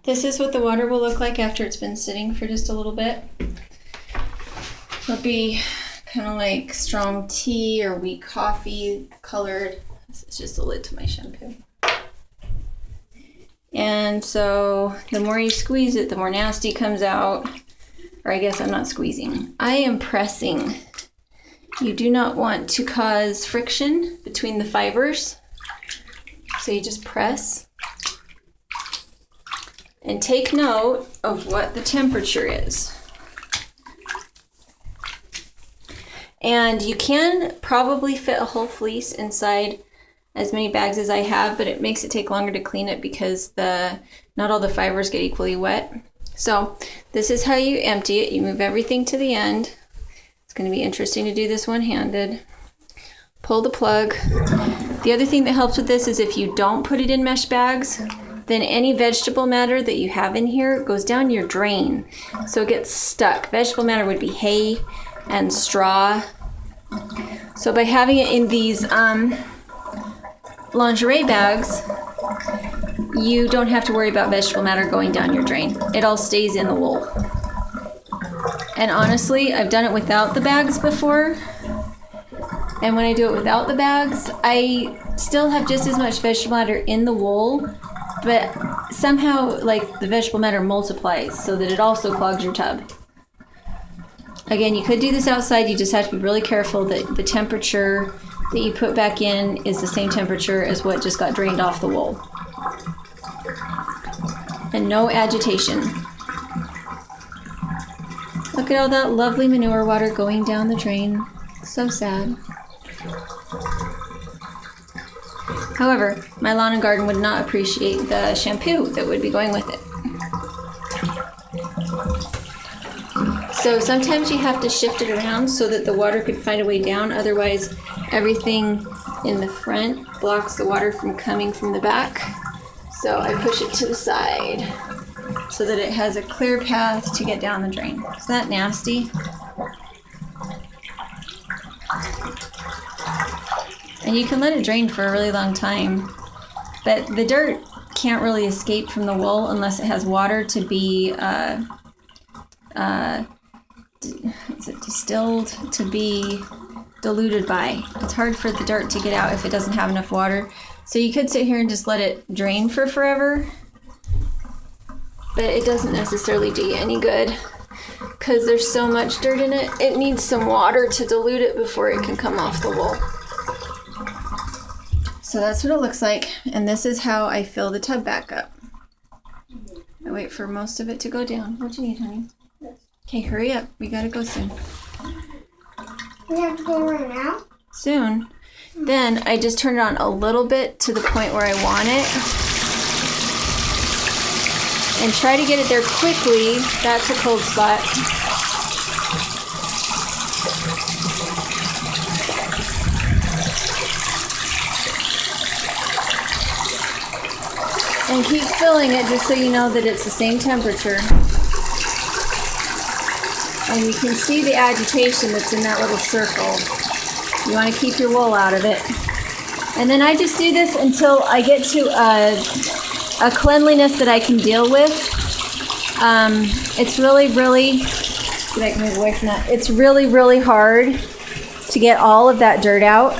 This is what the water will look like after it's been sitting for just a little bit. It'll be kind of like strong tea or weak coffee colored. This is just the lid to my shampoo. And so the more you squeeze it, the more nasty comes out. Or I guess I'm not squeezing. I am pressing. You do not want to cause friction between the fibers. So you just press. And take note of what the temperature is. And you can probably fit a whole fleece inside as many bags as I have, but it makes it take longer to clean it because not all the fibers get equally wet. So this is how you empty it. You move everything to the end. It's going to be interesting to do this one-handed. Pull the plug. The other thing that helps with this is if you don't put it in mesh bags, then any vegetable matter that you have in here goes down your drain. So it gets stuck. Vegetable matter would be hay and straw. So by having it in these lingerie bags, you don't have to worry about vegetable matter going down your drain. It all stays in the wool. And honestly, I've done it without the bags before. And when I do it without the bags, I still have just as much vegetable matter in the wool, but somehow like the vegetable matter multiplies so that it also clogs your tub. Again, you could do this outside. You just have to be really careful that the temperature that you put back in is the same temperature as what just got drained off the wool. And no agitation. Look at all that lovely manure water going down the drain. So sad. However, my lawn and garden would not appreciate the shampoo that would be going with it. So sometimes you have to shift it around so that the water could find a way down. Otherwise, everything in the front blocks the water from coming from the back. So I push it to the side so that it has a clear path to get down the drain. Is that nasty? And you can let it drain for a really long time. But the dirt can't really escape from the wool unless it has water to be is it distilled to be diluted by. It's hard for the dirt to get out if it doesn't have enough water. So you could sit here and just let it drain for forever, but it doesn't necessarily do you any good because there's so much dirt in it. It needs some water to dilute it before it can come off the wool. So that's what it looks like, and this is how I fill the tub back up. I wait for most of it to go down. What do you need, honey? Okay, hurry up. We gotta go soon. We have to go right now? Soon. Then I just turn it on a little bit to the point where I want it. And try to get it there quickly. That's a cold spot. And keep filling it just so you know that it's the same temperature. And you can see the agitation that's in that little circle. You want to keep your wool out of it. And then I just do this until I get to a cleanliness that I can deal with. It's really, see if I can move away from that. It's really, really hard to get all of that dirt out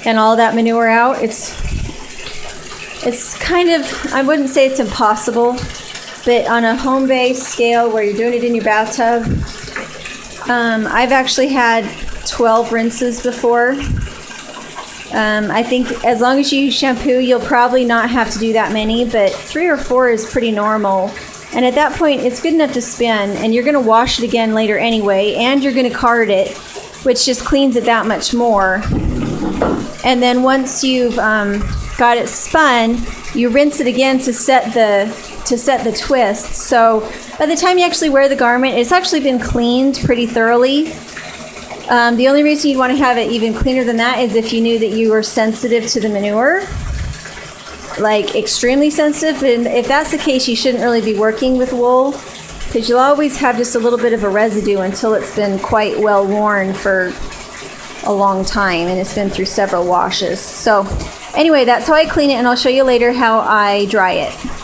and all that manure out. It's kind of, I wouldn't say it's impossible, but on a home-based scale where you're doing it in your bathtub, I've actually had 12 rinses before. I think as long as you use shampoo, you'll probably not have to do that many, but 3 or 4 is pretty normal. And at that point, it's good enough to spin, and you're going to wash it again later anyway, and you're going to card it, which just cleans it that much more. And then once you've got it spun, you rinse it again to set the twist. So by the time you actually wear the garment, it's actually been cleaned pretty thoroughly. The only reason you'd want to have it even cleaner than that is if you knew that you were sensitive to the manure, like extremely sensitive. And if that's the case, you shouldn't really be working with wool because you'll always have just a little bit of a residue until it's been quite well worn for a long time and it's been through several washes. So Anyway, that's how I clean it, and I'll show you later how I dry it.